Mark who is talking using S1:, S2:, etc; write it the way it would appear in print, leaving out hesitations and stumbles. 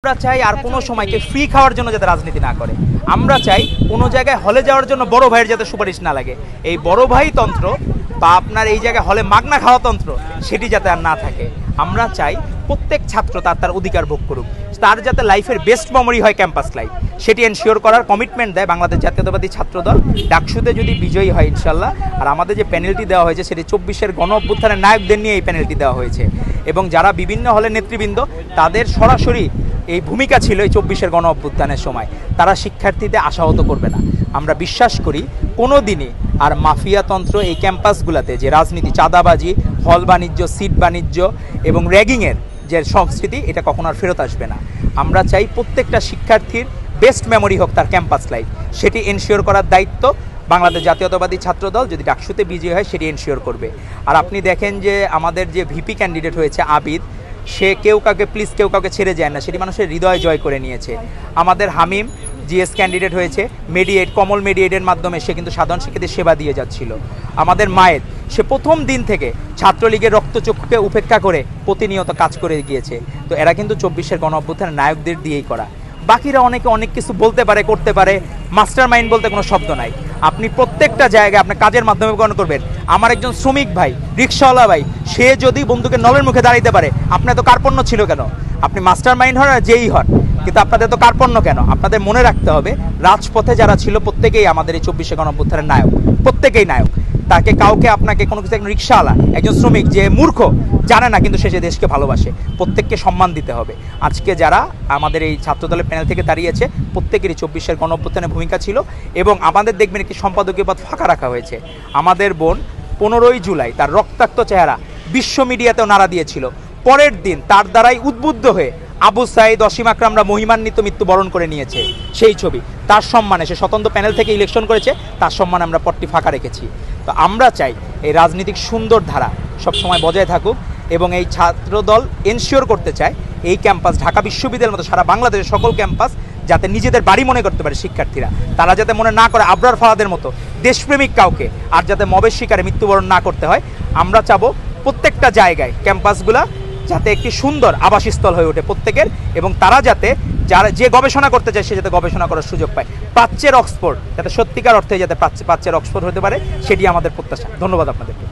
S1: আমরা চাই আর কোনো সময়কে ফ্রি খাওয়ার জন্য যাতে রাজনীতি না করে। আমরা চাই কোনো জায়গায় হলে যাওয়ার জন্য বড় ভাইয়ের যাতে সুপারিশ না লাগে। এই বড় ভাই তন্ত্র বা আপনার এই জায়গায় হলে মাগনা খাওয়া তন্ত্র সেটি যাতে আর না থাকে। আমরা চাই প্রত্যেক ছাত্র তার অধিকার ভোগ করুক, তার যাতে লাইফের বেস্ট মেমোরি হয় ক্যাম্পাস লাইফ, সেটি এনশিওর করার কমিটমেন্ট দেয় বাংলাদেশ জাতীয়তাবাদী ছাত্রদল। ডাকসুতে যদি বিজয়ী হয় ইনশাল্লাহ, আর আমাদের যে প্যানেলটি দেওয়া হয়েছে সেটি 24-এর গণ অভ্যুত্থানের নায়কদের নিয়ে এই প্যানেলটি দেওয়া হয়েছে, এবং যারা বিভিন্ন হলের নেতৃবৃন্দ তাদের সরাসরি এই ভূমিকা ছিল এই 24-এর গণ অভ্যুত্থানের সময়, তারা শিক্ষার্থীদের আশাহত করবে না। আমরা বিশ্বাস করি কোনো দিনই আর মাফিয়াতন্ত্র এই ক্যাম্পাসগুলোতে যে রাজনীতি, চাঁদাবাজি, হল বাণিজ্য, সিট বাণিজ্য এবং র্যাগিংয়ের যে সংস্কৃতি, এটা কখনো আর ফেরত আসবে না। আমরা চাই প্রত্যেকটা শিক্ষার্থীর বেস্ট মেমোরি হোক তার ক্যাম্পাস লাইফ, সেটি এনশিওর করার দায়িত্ব বাংলাদেশ জাতীয়তাবাদী ছাত্রদল যদি ডাকসুতে বিজয়ী হয় সেটি এনশিওর করবে। আর আপনি দেখেন যে আমাদের যে ভিপি ক্যান্ডিডেট হয়েছে আবিদ, সে কেউ কাউকে ছেড়ে যায় না, সেটি মানুষের হৃদয় জয় করে নিয়েছে। আমাদের হামিম জিএস ক্যান্ডিডেট হয়েছে কমল মেডিয়েটের মাধ্যমে, সে কিন্তু সাধারণ শিক্ষার্থীদের সেবা দিয়ে যাচ্ছিল। আমাদের মায়ের, সে প্রথম দিন থেকে ছাত্রলীগের রক্তচক্ষুকে উপেক্ষা করে প্রতিনিয়ত কাজ করে গিয়েছে। তো এরা কিন্তু 24-এর গণ অভ্যুত্থানের নায়কদের দিয়েই করা। বাকিরা অনেকে অনেক কিছু বলতে পারে, করতে পারে, মাস্টার মাইন্ড বলতে কোনো শব্দ নাই। আপনি প্রত্যেকটা জায়গায় আপনার কাজের মাধ্যমে গ্রহণ করবেন। আমার একজন শ্রমিক ভাই, রিক্সাওয়ালা ভাই, সে যদি বন্দুকের নলের মুখে দাঁড়াইতে পারে, আপনার তো কার্পণ্য ছিল কেন? আপনি মাস্টার মাইন্ড হন আর যেই হন, কিন্তু আপনাদের তো কার্পণ্য কেন? আপনাদের মনে রাখতে হবে রাজপথে যারা ছিল প্রত্যেকেই আমাদের এই 24-এর গণ অভ্যুত্থানের নায়ক, প্রত্যেকেই নায়ক। তাকে কাউকে আপনাকে কোনো কিছু, একজন রিক্সাওয়ালা, একজন শ্রমিক যে মূর্খ জানে না কিন্তু সে যে দেশকে ভালোবাসে, প্রত্যেককে সম্মান দিতে হবে। আজকে যারা আমাদের এই ছাত্রদলের প্যানেল থেকে দাঁড়িয়েছে প্রত্যেকেরই 24-এর গণ অভ্যুত্থানের ভূমিকা ছিল, এবং আমাদের দেখবেন একটি সম্পাদকীয় পদ ফাঁকা রাখা হয়েছে। আমাদের বোন 15ই জুলাই তার রক্তাক্ত চেহারা বিশ্ব মিডিয়াতেও নাড়া দিয়েছিল। পরের দিন তার দ্বারাই উদ্বুদ্ধ হয়ে আবু সাইদ, অসীম আকরামরা মহিমান্বিত মৃত্যুবরণ করে নিয়েছে। সেই ছবি তার সম্মানে, সে স্বতন্ত্র প্যানেল থেকে ইলেকশন করেছে, তার সম্মানে আমরা পটটি ফাঁকা রেখেছি। তো আমরা চাই এই রাজনীতিক সুন্দর ধারা সবসময় বজায় থাকুক, এবং এই ছাত্রদল এনশিওর করতে চায় এই ক্যাম্পাস, ঢাকা বিশ্ববিদ্যালয়ের মতো সারা বাংলাদেশের সকল ক্যাম্পাস যাতে নিজেদের বাড়ি মনে করতে পারে শিক্ষার্থীরা, তারা যাতে মনে না করে আবরার ফাহাদের মতো দেশপ্রেমিক কাউকে, আর যাতে মবের শিকারে মৃত্যুবরণ না করতে হয়। আমরা চাবো প্রত্যেকটা জায়গায় ক্যাম্পাসগুলা যাতে একটি সুন্দর আবাসস্থল হয়ে ওঠে প্রত্যেকের, এবং তারা যাতে যে গবেষণা করতে চায় সে যাতে গবেষণা করার সুযোগ পায়। প্রাচ্যের অক্সফোর্ড যাতে সত্যিকার অর্থে যাতে প্রাচ্যের অক্সফোর্ড হতে পারে, সেটি আমাদের প্রত্যাশা। ধন্যবাদ আপনাদেরকে।